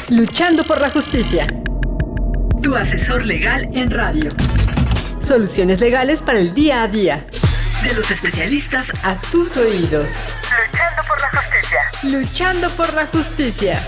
Luchando por la justicia. Tu asesor legal en radio. Soluciones legales para el día a día. De los especialistas a tus oídos. Luchando por la justicia. Luchando por la justicia.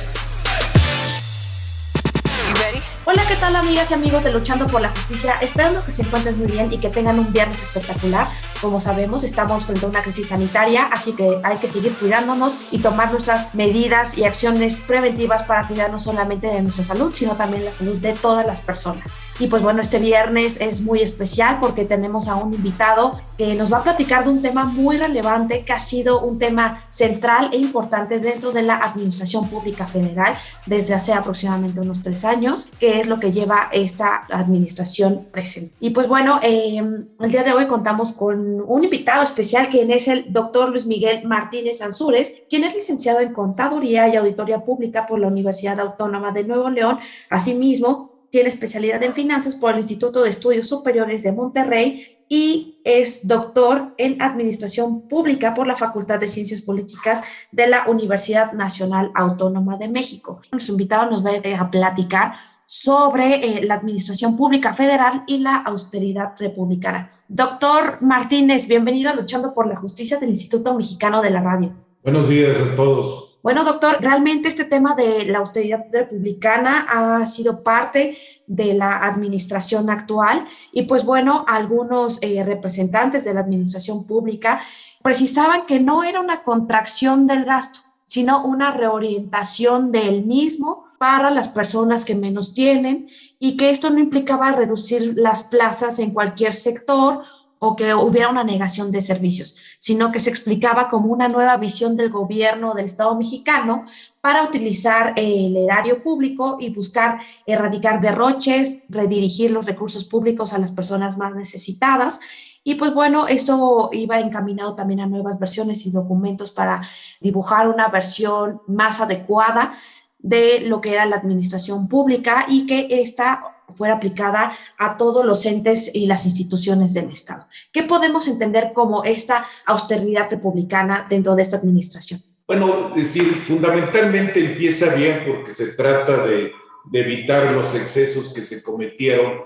Hola, ¿qué tal, amigas y amigos de Luchando por la Justicia? Esperando que se encuentren muy bien y que tengan un viernes espectacular. Como sabemos, estamos frente a una crisis sanitaria, así que hay que seguir cuidándonos y tomar nuestras medidas y acciones preventivas para cuidar no solamente de nuestra salud, sino también la salud de todas las personas. Y pues bueno, este viernes es muy especial porque tenemos a un invitado que nos va a platicar de un tema muy relevante, que ha sido un tema central e importante dentro de la Administración Pública Federal desde hace aproximadamente unos 3 años, que es lo que lleva esta administración presente. Y pues bueno, el día de hoy contamos con un invitado especial, quien es el doctor Luis Miguel Martínez Ansúrez, quien es licenciado en Contaduría y Auditoría Pública por la Universidad Autónoma de Nuevo León. Asimismo, tiene especialidad en finanzas por el Instituto de Estudios Superiores de Monterrey y es doctor en Administración Pública por la Facultad de Ciencias Políticas de la Universidad Nacional Autónoma de México. Nuestro invitado nos va a platicar sobre la administración pública federal y la austeridad republicana. Doctor Martínez, bienvenido a Luchando por la Justicia del Instituto Mexicano de la Radio. Buenos días a todos. Bueno, doctor, realmente este tema de la austeridad republicana ha sido parte de la administración actual y pues bueno, algunos representantes de la administración pública precisaban que no era una contracción del gasto, sino una reorientación del mismo para las personas que menos tienen y que esto no implicaba reducir las plazas en cualquier sector o que hubiera una negación de servicios, sino que se explicaba como una nueva visión del gobierno del Estado mexicano para utilizar el erario público y buscar erradicar derroches, redirigir los recursos públicos a las personas más necesitadas. Y pues bueno, esto iba encaminado también a nuevas versiones y documentos para dibujar una versión más adecuada de lo que era la administración pública y que esta fuera aplicada a todos los entes y las instituciones del Estado. ¿Qué podemos entender como esta austeridad republicana dentro de esta administración? Bueno, es decir, fundamentalmente empieza bien porque se trata de evitar los excesos que se cometieron,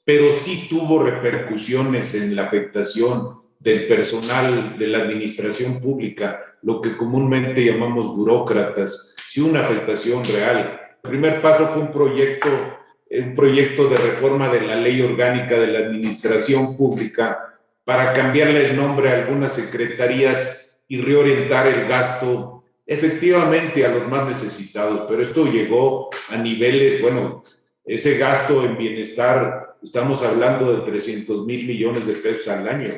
pero sí tuvo repercusiones en la afectación del personal de la administración pública, lo que comúnmente llamamos burócratas, sí una afectación real. El primer paso fue un proyecto de reforma de la Ley Orgánica de la Administración Pública para cambiarle el nombre a algunas secretarías y reorientar el gasto efectivamente a los más necesitados, pero esto llegó a niveles, bueno, ese gasto en bienestar, estamos hablando de 300,000 millones de pesos al año,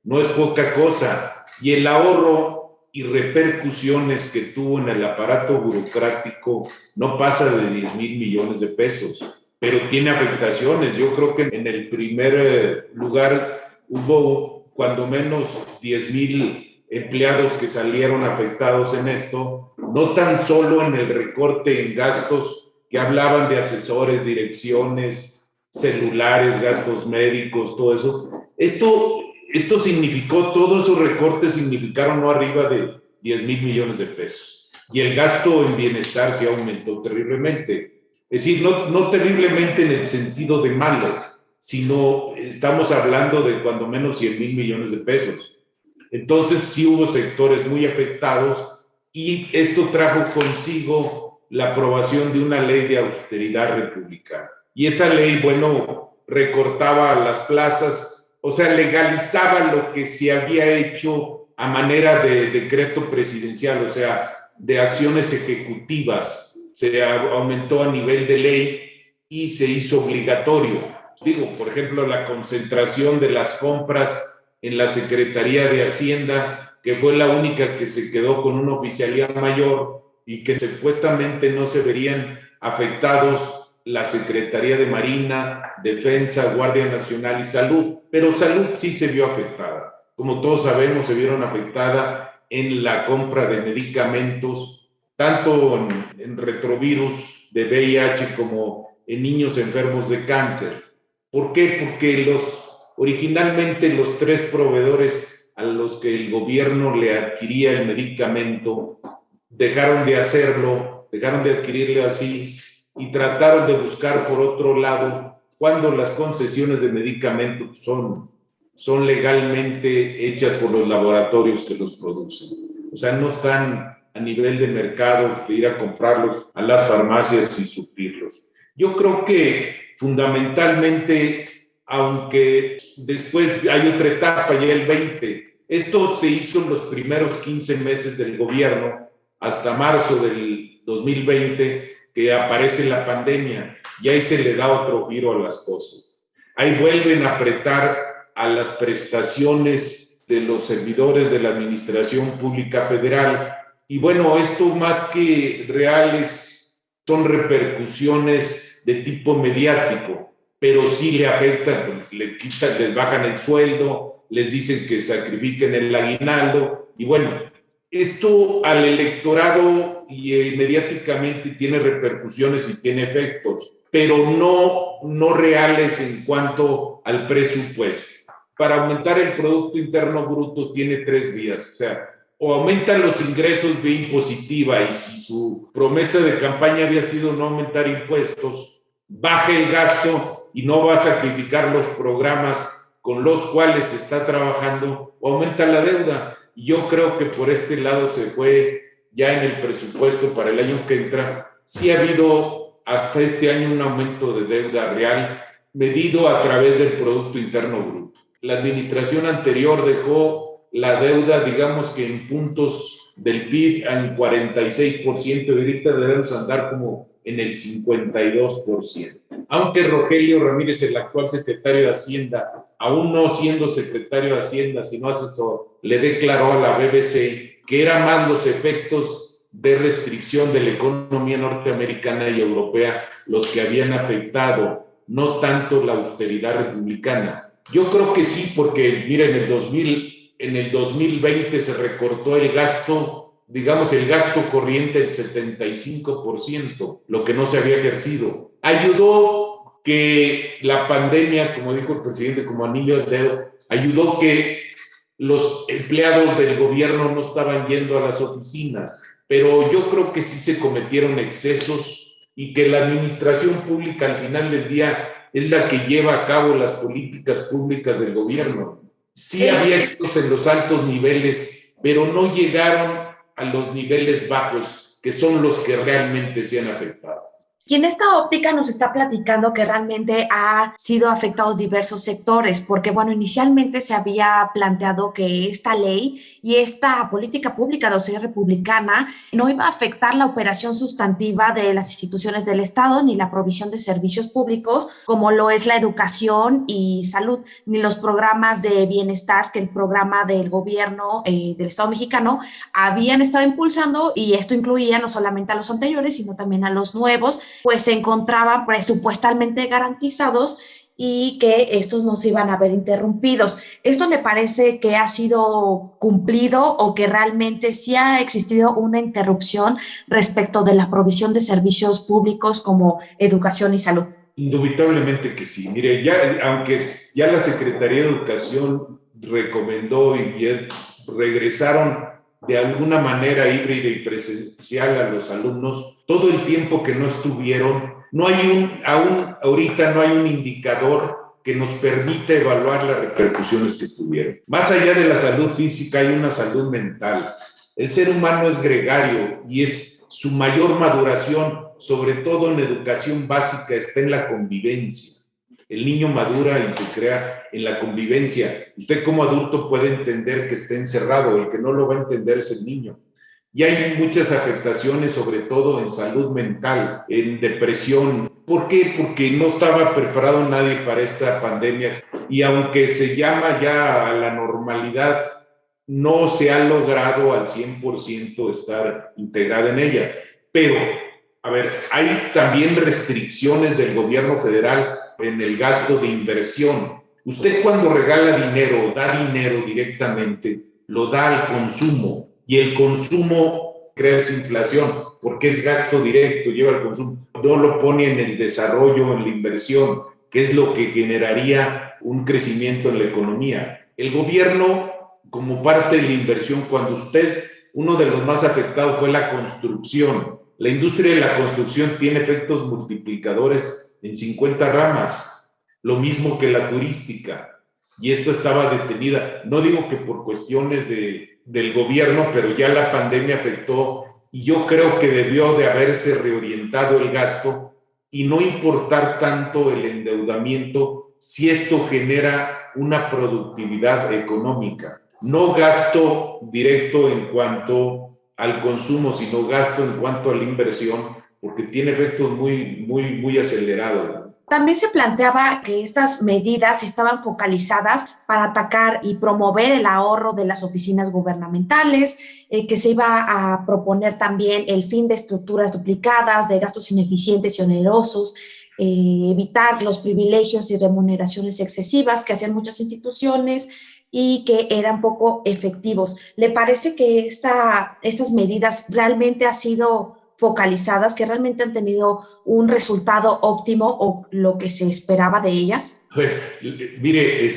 no es poca cosa, y el ahorro y repercusiones que tuvo en el aparato burocrático no pasa de 10,000 millones de pesos, pero tiene afectaciones. Yo creo que en el primer lugar hubo cuando menos 10,000 empleados que salieron afectados en esto, no tan solo en el recorte en gastos que hablaban de asesores, direcciones, celulares, gastos médicos, todo eso. Esto significó, todos esos recortes significaron no arriba de 10,000 millones de pesos. Y el gasto en bienestar se aumentó terriblemente. Es decir, no terriblemente en el sentido de malo, sino estamos hablando de cuando menos 100,000 millones de pesos. Entonces sí hubo sectores muy afectados y esto trajo consigo la aprobación de una ley de austeridad republicana. Y esa ley, bueno, recortaba las plazas, o sea, legalizaba lo que se había hecho a manera de decreto presidencial, o sea, de acciones ejecutivas. Se aumentó a nivel de ley y se hizo obligatorio. Digo, por ejemplo, la concentración de las compras en la Secretaría de Hacienda, que fue la única que se quedó con una oficialía mayor y que supuestamente no se verían afectados la Secretaría de Marina, Defensa, Guardia Nacional y Salud, pero Salud sí se vio afectada. Como todos sabemos, se vieron afectada en la compra de medicamentos, tanto en retrovirus de VIH como en niños enfermos de cáncer. ¿Por qué? Porque originalmente los 3 proveedores a los que el gobierno le adquiría el medicamento dejaron de hacerlo, dejaron de adquirirlo así y trataron de buscar por otro lado cuando las concesiones de medicamentos son legalmente hechas por los laboratorios que los producen. O sea, no están a nivel de mercado de ir a comprarlos a las farmacias y suplirlos. Yo creo que fundamentalmente, aunque después hay otra etapa, ya el 20, esto se hizo en los primeros 15 meses del gobierno, hasta marzo del 2020, que aparece la pandemia, y ahí se le da otro giro a las cosas. Ahí vuelven a apretar a las prestaciones de los servidores de la Administración Pública Federal, y bueno, esto más que reales son repercusiones de tipo mediático, pero sí le afectan, pues, les bajan el sueldo, les dicen que sacrifiquen el aguinaldo, y bueno, esto al electorado y mediáticamente tiene repercusiones y tiene efectos, pero no reales en cuanto al presupuesto. Para aumentar el Producto Interno Bruto tiene 3 vías, o sea, o aumenta los ingresos vía impositiva, y si su promesa de campaña había sido no aumentar impuestos, baja el gasto y no va a sacrificar los programas con los cuales se está trabajando, o aumenta la deuda. Y yo creo que por este lado se fue ya en el presupuesto para el año que entra. Sí ha habido hasta este año un aumento de deuda real medido a través del Producto Interno Bruto. La administración anterior dejó la deuda, digamos que en puntos del PIB, en 46%, ahorita debemos andar como en el 52%. Aunque Rogelio Ramírez, el actual secretario de Hacienda, aún no siendo secretario de Hacienda, sino asesor, le declaró a la BBC que eran más los efectos de restricción de la economía norteamericana y europea los que habían afectado, no tanto la austeridad republicana. Yo creo que sí, porque mira, en el 2020 se recortó el gasto, digamos el gasto corriente del 75%, lo que no se había ejercido. Ayudó que la pandemia, como dijo el presidente, como anillo al dedo, ayudó que los empleados del gobierno no estaban yendo a las oficinas, pero yo creo que sí se cometieron excesos y que la administración pública al final del día es la que lleva a cabo las políticas públicas del gobierno. Sí había éxitos en los altos niveles, pero no llegaron a los niveles bajos, que son los que realmente se han afectado. Y en esta óptica nos está platicando que realmente ha sido afectados diversos sectores, porque bueno, inicialmente se había planteado que esta ley y esta política pública de austeridad republicana no iba a afectar la operación sustantiva de las instituciones del Estado, ni la provisión de servicios públicos, como lo es la educación y salud, ni los programas de bienestar que el programa del gobierno del Estado mexicano habían estado impulsando, y esto incluía no solamente a los anteriores, sino también a los nuevos, pues se encontraban presupuestalmente garantizados y que estos no se iban a ver interrumpidos. ¿Esto le parece que ha sido cumplido o que realmente sí ha existido una interrupción respecto de la provisión de servicios públicos como educación y salud? Indubitablemente que sí. Mire, aunque ya la Secretaría de Educación recomendó y ya regresaron de alguna manera híbrida y presencial a los alumnos, todo el tiempo que no estuvieron, aún ahorita no hay un indicador que nos permita evaluar las repercusiones que tuvieron. Más allá de la salud física hay una salud mental. El ser humano es gregario y es su mayor maduración, sobre todo en educación básica, está en la convivencia. El niño madura y se crea en la convivencia. Usted como adulto puede entender que está encerrado, el que no lo va a entender es el niño. Y hay muchas afectaciones, sobre todo en salud mental, en depresión. ¿Por qué? Porque no estaba preparado nadie para esta pandemia. Y aunque se llama ya a la normalidad, no se ha logrado al 100% estar integrada en ella. Pero, a ver, hay también restricciones del gobierno federal en el gasto de inversión. Usted cuando regala dinero, da dinero directamente, lo da al consumo, y el consumo crea esa inflación porque es gasto directo, lleva al consumo, no lo pone en el desarrollo, en la inversión, que es lo que generaría un crecimiento en la economía. El gobierno, como parte de la inversión, cuando usted uno de los más afectados fue la construcción. La industria de la construcción tiene efectos multiplicadores en 50 ramas, lo mismo que la turística. Y esta estaba detenida. No digo que por cuestiones del gobierno, pero ya la pandemia afectó y yo creo que debió de haberse reorientado el gasto y no importar tanto el endeudamiento si esto genera una productividad económica. No gasto directo en cuanto al consumo, sino gasto en cuanto a la inversión, porque tiene efectos muy acelerados. También se planteaba que estas medidas estaban focalizadas para atacar y promover el ahorro de las oficinas gubernamentales, que se iba a proponer también el fin de estructuras duplicadas, de gastos ineficientes y onerosos, evitar los privilegios y remuneraciones excesivas que hacían muchas instituciones y que eran poco efectivos. ¿Le parece que estas medidas realmente han sido focalizadas, que realmente han tenido un resultado óptimo o lo que se esperaba de ellas? A ver, mire,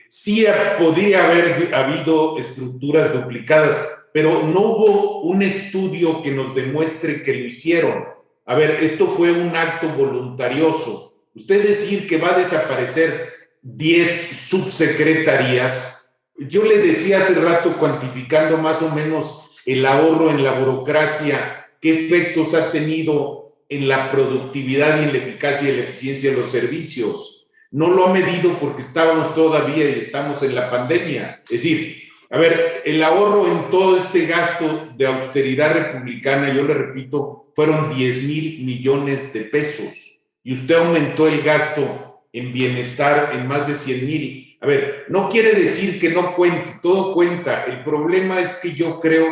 sí podría haber habido estructuras duplicadas, pero no hubo un estudio que nos demuestre que lo hicieron. A ver, esto fue un acto voluntarioso. Usted decir que va a desaparecer 10 subsecretarías, yo le decía hace rato, cuantificando más o menos el ahorro en la burocracia, qué efectos ha tenido en la productividad y en la eficacia y la eficiencia de los servicios. No lo ha medido porque estábamos todavía y estamos en la pandemia. Es decir, a ver, el ahorro en todo este gasto de austeridad republicana, yo le repito, fueron 10,000 millones de pesos. Y usted aumentó el gasto en bienestar en más de 100,000. A ver, no quiere decir que no cuente, todo cuenta. El problema es que yo creo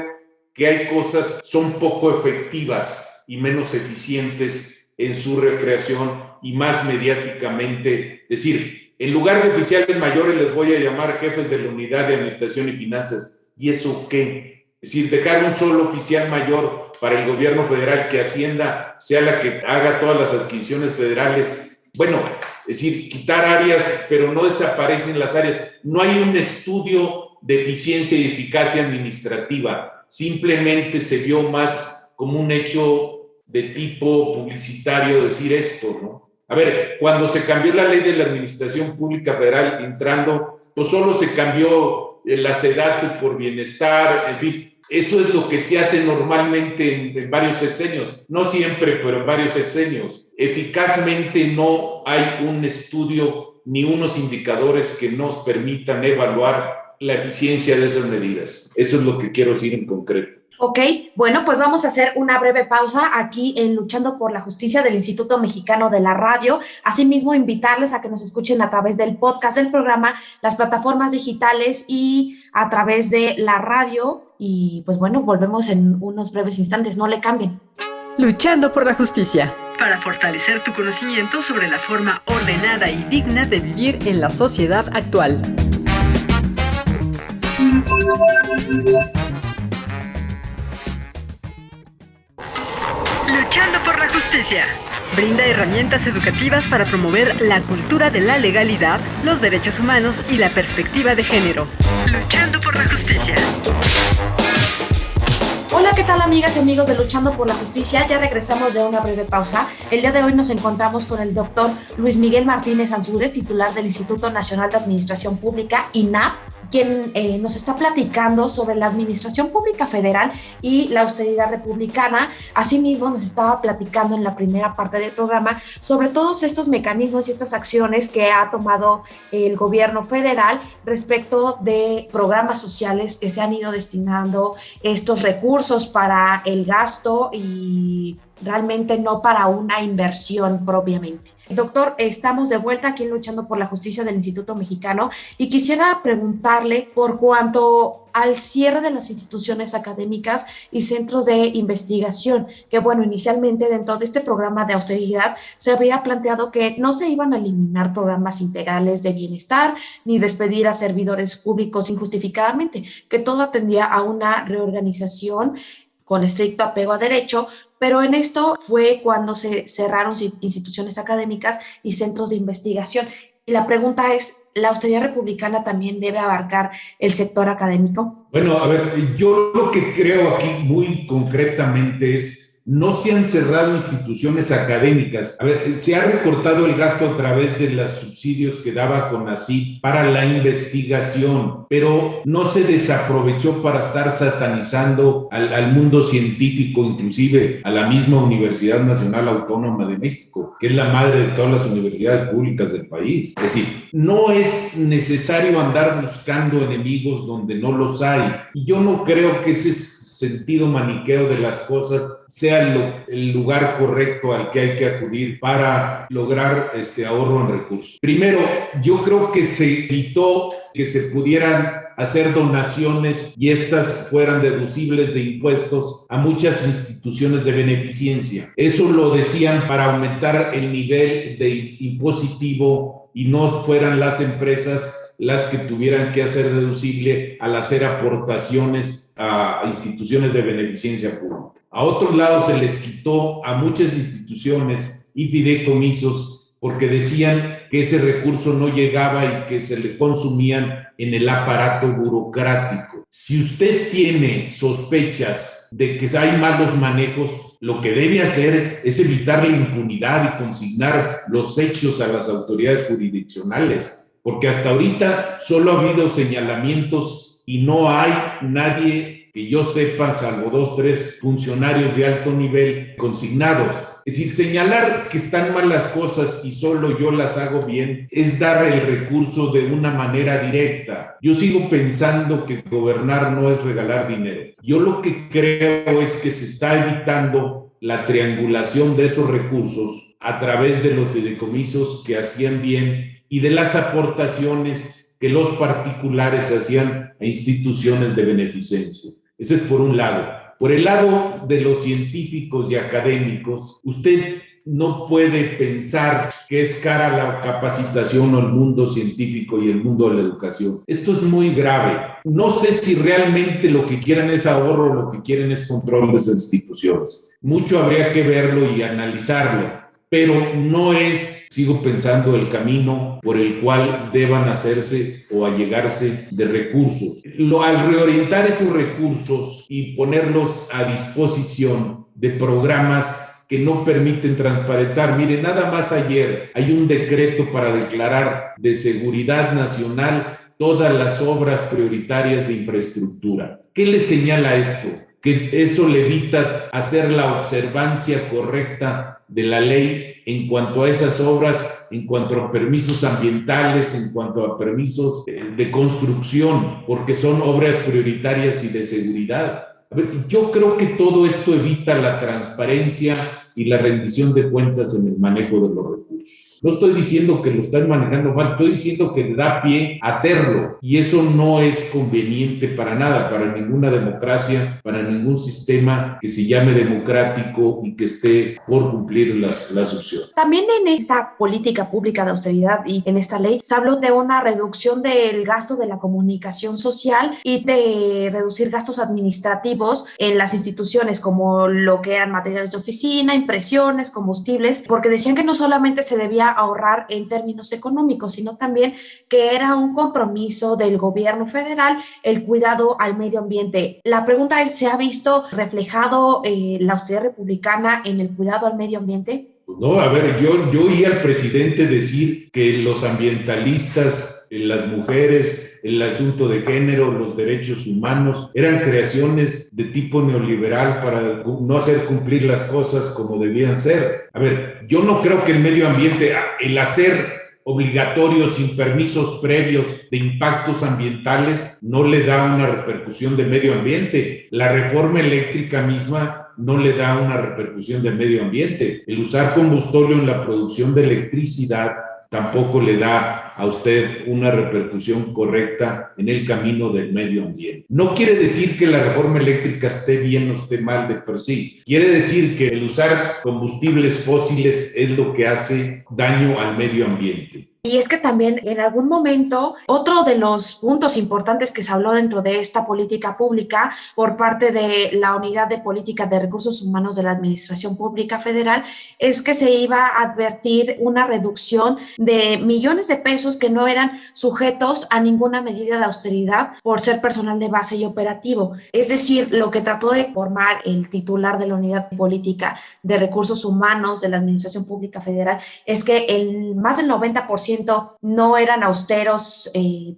que hay cosas que son poco efectivas y menos eficientes en su recreación y más mediáticamente. Es decir, en lugar de oficiales mayores les voy a llamar jefes de la unidad de administración y finanzas. ¿Y eso qué? Es decir, dejar un solo oficial mayor para el gobierno federal, que Hacienda sea la que haga todas las adquisiciones federales. Bueno, es decir, quitar áreas, pero no desaparecen las áreas. No hay un estudio de eficiencia y eficacia administrativa. Simplemente se vio más como un hecho de tipo publicitario decir esto, ¿no? A ver, cuando se cambió la ley de la Administración Pública Federal entrando, pues solo se cambió la SEDATU por bienestar, en fin, eso es lo que se hace normalmente en varios sexenios, no siempre, pero en varios sexenios. Eficazmente no hay un estudio ni unos indicadores que nos permitan evaluar la eficiencia de esas medidas. Eso es lo que quiero decir en concreto. Ok, bueno, pues vamos a hacer una breve pausa aquí en Luchando por la Justicia del Instituto Mexicano de la Radio. Asimismo, invitarles a que nos escuchen a través del podcast del programa, las plataformas digitales y a través de la radio. Y pues bueno, volvemos en unos breves instantes, no le cambien. Luchando por la Justicia. Para fortalecer tu conocimiento sobre la forma ordenada y digna de vivir en la sociedad actual. Luchando por la Justicia. Brinda herramientas educativas para promover la cultura de la legalidad, los derechos humanos y la perspectiva de género. Luchando por la Justicia. Hola, ¿qué tal, amigas y amigos de Luchando por la Justicia? Ya regresamos de una breve pausa. El día de hoy nos encontramos con el doctor Luis Miguel Martínez Ansúrez, titular del Instituto Nacional de Administración Pública, INAP, quien nos está platicando sobre la administración pública federal y la austeridad republicana. Asimismo, nos estaba platicando en la primera parte del programa sobre todos estos mecanismos y estas acciones que ha tomado el gobierno federal respecto de programas sociales que se han ido destinando estos recursos para el gasto y realmente no para una inversión propiamente. Doctor, estamos de vuelta aquí en Luchando por la Justicia del Instituto Mexicano y quisiera preguntarle por cuanto al cierre de las instituciones académicas y centros de investigación, que bueno, inicialmente dentro de este programa de austeridad se había planteado que no se iban a eliminar programas integrales de bienestar ni despedir a servidores públicos injustificadamente, que todo atendía a una reorganización con estricto apego a derecho, pero en esto fue cuando se cerraron instituciones académicas y centros de investigación. Y la pregunta es, ¿la austeridad republicana también debe abarcar el sector académico? Bueno, a ver, yo lo que creo aquí muy concretamente es no se han cerrado instituciones académicas. A ver, se ha recortado el gasto a través de los subsidios que daba CONACYT para la investigación, pero no se desaprovechó para estar satanizando al mundo científico, inclusive a la misma Universidad Nacional Autónoma de México, que es la madre de todas las universidades públicas del país. Es decir, no es necesario andar buscando enemigos donde no los hay. Y yo no creo que ese sentido maniqueo de las cosas sea el lugar correcto al que hay que acudir para lograr ahorro en recursos. Primero, yo creo que se evitó que se pudieran hacer donaciones y estas fueran deducibles de impuestos a muchas instituciones de beneficencia. Eso lo decían para aumentar el nivel de impositivo y no fueran las empresas las que tuvieran que hacer deducible al hacer aportaciones a instituciones de beneficencia pública. A otros lados se les quitó a muchas instituciones y fideicomisos porque decían que ese recurso no llegaba y que se le consumían en el aparato burocrático. Si usted tiene sospechas de que hay malos manejos, lo que debe hacer es evitar la impunidad y consignar los hechos a las autoridades jurisdiccionales, porque hasta ahorita solo ha habido señalamientos y no hay nadie que yo sepa, salvo 2, 3 funcionarios de alto nivel consignados. Es decir, señalar que están mal las cosas y solo yo las hago bien es dar el recurso de una manera directa. Yo sigo pensando que gobernar no es regalar dinero. Yo lo que creo es que se está evitando la triangulación de esos recursos a través de los fideicomisos que hacían bien y de las aportaciones que los particulares hacían a instituciones de beneficencia. Ese es por un lado. Por el lado de los científicos y académicos, usted no puede pensar que es cara la capacitación o el mundo científico y el mundo de la educación. Esto es muy grave. No sé si realmente lo que quieren es ahorro o lo que quieren es control de esas instituciones. Mucho habría que verlo y analizarlo, pero no es, sigo pensando, el camino por el cual deban hacerse o allegarse de recursos. Al reorientar esos recursos y ponerlos a disposición de programas que no permiten transparentar. Mire, nada más ayer hay un decreto para declarar de seguridad nacional todas las obras prioritarias de infraestructura. ¿Qué le señala esto? Que eso le evita hacer la observancia correcta de la ley en cuanto a esas obras, en cuanto a permisos ambientales, en cuanto a permisos de construcción, porque son obras prioritarias y de seguridad. A ver, yo creo que todo esto evita la transparencia y la rendición de cuentas en el manejo de los recursos. No estoy diciendo que lo están manejando mal, estoy diciendo que le da pie a hacerlo y eso no es conveniente para nada, para ninguna democracia, para ningún sistema que se llame democrático y que esté por cumplir las opciones. También en esta política pública de austeridad y en esta ley se habló de una reducción del gasto de la comunicación social y de reducir gastos administrativos en las instituciones como lo que eran materiales de oficina, impresiones, combustibles, porque decían que no solamente se debía ahorrar en términos económicos, sino también que era un compromiso del gobierno federal el cuidado al medio ambiente. La pregunta es, ¿se ha visto reflejado la austeridad republicana en el cuidado al medio ambiente? Pues no, a ver, yo oí al presidente decir que los ambientalistas, las mujeres, el asunto de género, los derechos humanos, eran creaciones de tipo neoliberal para no hacer cumplir las cosas como debían ser. A ver, yo no creo que el medio ambiente, el hacer obligatorio sin permisos previos de impactos ambientales, no le da una repercusión de medio ambiente. La reforma eléctrica misma no le da una repercusión de medio ambiente. El usar combustible en la producción de electricidad tampoco le da a usted una repercusión correcta en el camino del medio ambiente. No quiere decir que la reforma eléctrica esté bien o esté mal de por sí. Quiere decir que el usar combustibles fósiles es lo que hace daño al medio ambiente. Y es que también en algún momento, otro de los puntos importantes que se habló dentro de esta política pública por parte de la Unidad de Política de Recursos Humanos de la Administración Pública Federal es que se iba a advertir una reducción de millones de pesos que no eran sujetos a ninguna medida de austeridad por ser personal de base y operativo. Es decir, lo que trató de formar el titular de la Unidad de Política de Recursos Humanos de la Administración Pública Federal es que más del 90% no eran austeros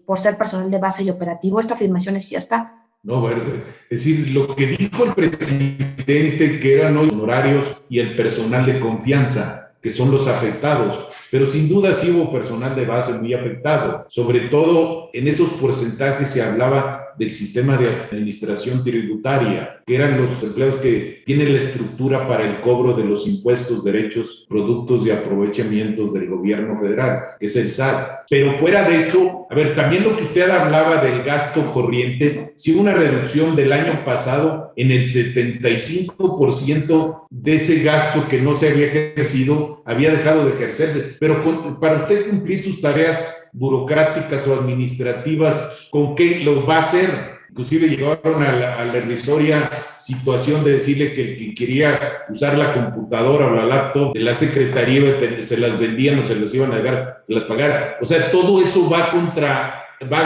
por ser personal de base y operativo. ¿Esta afirmación es cierta? No, bueno, es decir, lo que dijo el presidente, que eran los honorarios y el personal de confianza, que son los afectados, pero sin duda sí hubo personal de base muy afectado. Sobre todo en esos porcentajes se hablaba del sistema de administración tributaria, que eran los empleados que tienen la estructura para el cobro de los impuestos, derechos, productos y aprovechamientos del gobierno federal, que es el SAT. Pero fuera de eso, a ver, también lo que usted hablaba del gasto corriente, sí hubo una reducción del año pasado en el 75% de ese gasto que no se había ejercido, había dejado de ejercerse. Pero para usted cumplir sus tareas burocráticas o administrativas, ¿con qué lo va a hacer? Inclusive llegaron a la irrisoria situación de decirle que el que quería usar la computadora o la laptop de la secretaría se las vendían o se las iban a dejar que las pagara. O sea, todo eso va a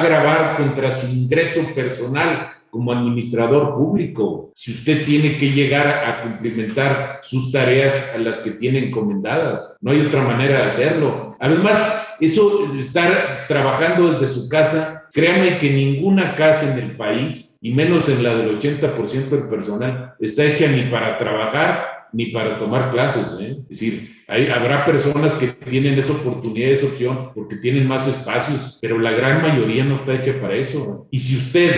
gravar contra su ingreso personal como administrador público. Si usted tiene que llegar a cumplimentar sus tareas a las que tiene encomendadas, no hay otra manera de hacerlo. Además, eso de estar trabajando desde su casa, créanme que ninguna casa en el país, y menos en la del 80% del personal, está hecha ni para trabajar ni para tomar clases, ¿eh? Es decir, habrá personas que tienen esa oportunidad, esa opción, porque tienen más espacios, pero la gran mayoría no está hecha para eso. Y si usted,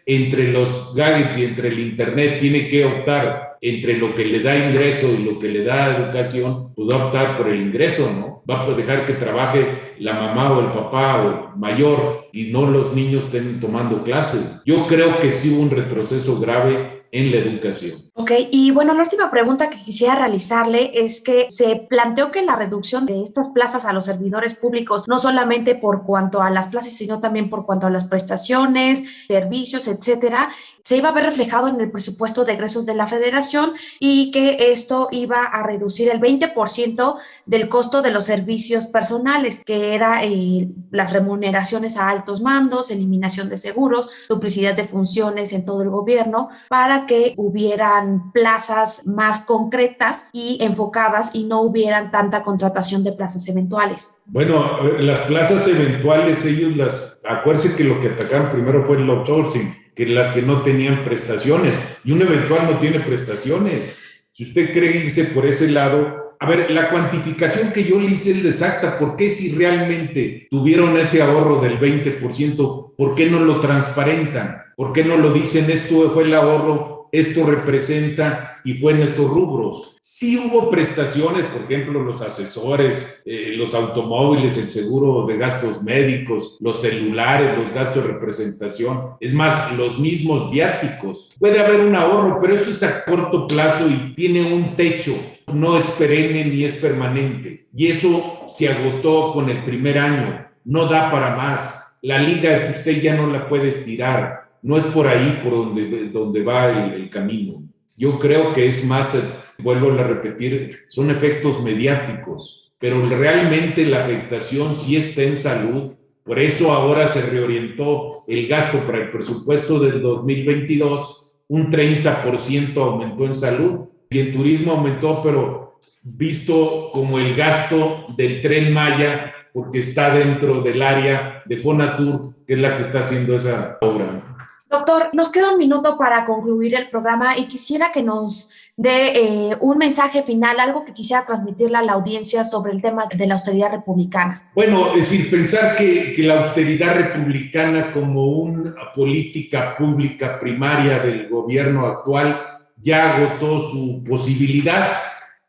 entre los gadgets y entre el internet, tiene que optar entre lo que le da ingreso y lo que le da educación, pues va a optar por el ingreso, ¿no? Va a dejar que trabaje la mamá o el papá o el mayor y no los niños estén tomando clases. Yo creo que sí hubo un retroceso grave en la educación. Ok, y bueno, la última pregunta que quisiera realizarle es que se planteó que la reducción de estas plazas a los servidores públicos, no solamente por cuanto a las plazas, sino también por cuanto a las prestaciones, servicios, etcétera, se iba a ver reflejado en el presupuesto de egresos de la Federación y que esto iba a reducir el 20% del costo de los servicios personales, que era las remuneraciones a altos mandos, eliminación de seguros, duplicidad de funciones en todo el gobierno, para que hubieran plazas más concretas y enfocadas y no hubieran tanta contratación de plazas eventuales. Bueno, las plazas eventuales, acuérdense que lo que atacaron primero fue el outsourcing, que las que no tenían prestaciones, y un eventual no tiene prestaciones. Si usted cree irse por ese lado, a ver, la cuantificación que yo le hice es exacta. ¿Por qué si realmente tuvieron ese ahorro del 20%, por qué no lo transparentan? ¿Por qué no lo dicen, esto fue el ahorro, esto representa y fue en estos rubros? Sí hubo prestaciones, por ejemplo, los asesores, los automóviles, el seguro de gastos médicos, los celulares, los gastos de representación, es más, los mismos viáticos. Puede haber un ahorro, pero eso es a corto plazo y tiene un techo, no es perenne ni es permanente. Y eso se agotó con el primer año, no da para más. La liga usted ya no la puede estirar, no es por ahí por donde va el camino. Yo creo que es más, vuelvo a repetir, son efectos mediáticos, pero realmente la afectación sí está en salud. Por eso ahora se reorientó el gasto para el presupuesto del 2022, un 30% aumentó en salud y en turismo aumentó, pero visto como el gasto del Tren Maya, porque está dentro del área de Fonatur, que es la que está haciendo esa obra. Doctor, nos queda un minuto para concluir el programa y quisiera que nos dé un mensaje final, algo que quisiera transmitirle a la audiencia sobre el tema de la austeridad republicana. Bueno, es decir, pensar que la austeridad republicana como una política pública primaria del gobierno actual ya agotó su posibilidad,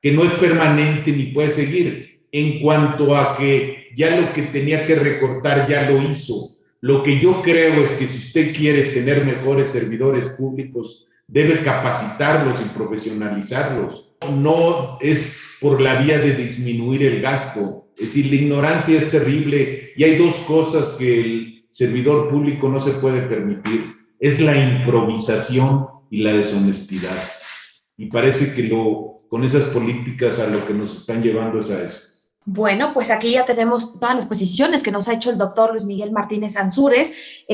que no es permanente ni puede seguir, en cuanto a que ya lo que tenía que recortar ya lo hizo. Lo que yo creo es que si usted quiere tener mejores servidores públicos, debe capacitarlos y profesionalizarlos. no es por la vía de disminuir el gasto. Es decir, la ignorancia es terrible y hay dos cosas que el servidor público no se puede permitir. Es la improvisación y la deshonestidad. Y parece que con esas políticas a lo que nos están llevando es a eso. Bueno, pues aquí ya tenemos todas las posiciones que nos ha hecho el doctor Luis Miguel Martínez Ansúrez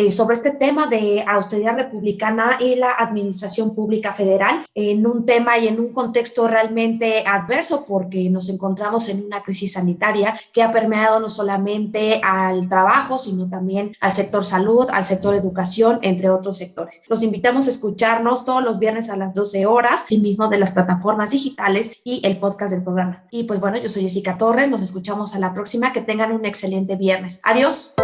sobre este tema de austeridad republicana y la administración pública federal, en un tema y en un contexto realmente adverso, porque nos encontramos en una crisis sanitaria que ha permeado no solamente al trabajo, sino también al sector salud, al sector educación, entre otros sectores. Los invitamos a escucharnos todos los viernes a las 12 horas, y mismo de las plataformas digitales y el podcast del programa. Y pues bueno, yo soy Jessica Torres, nos escuchamos a la próxima, que tengan un excelente viernes. Adiós.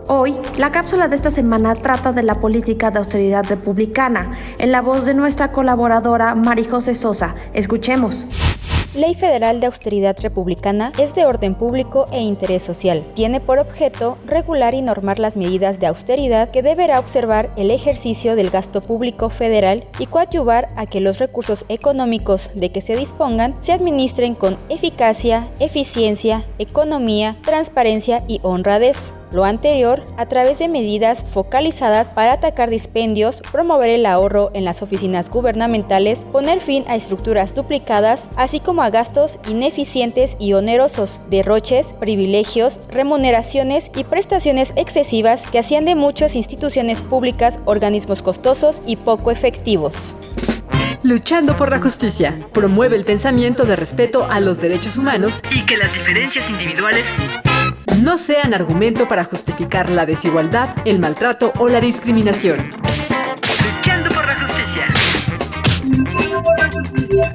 Hoy, la cápsula de esta semana trata de la política de austeridad republicana, en la voz de nuestra colaboradora Mari José Sosa. Escuchemos. Ley Federal de Austeridad Republicana es de orden público e interés social. Tiene por objeto regular y normar las medidas de austeridad que deberá observar el ejercicio del gasto público federal y coadyuvar a que los recursos económicos de que se dispongan se administren con eficacia, eficiencia, economía, transparencia y honradez. Lo anterior a través de medidas focalizadas para atacar dispendios, promover el ahorro en las oficinas gubernamentales, poner fin a estructuras duplicadas, así como a gastos ineficientes y onerosos, derroches, privilegios, remuneraciones y prestaciones excesivas que hacían de muchas instituciones públicas organismos costosos y poco efectivos. Luchando por la justicia, promueve el pensamiento de respeto a los derechos humanos y que las diferencias individuales no sean argumento para justificar la desigualdad, el maltrato o la discriminación. Luchando por la justicia. Luchando por la justicia.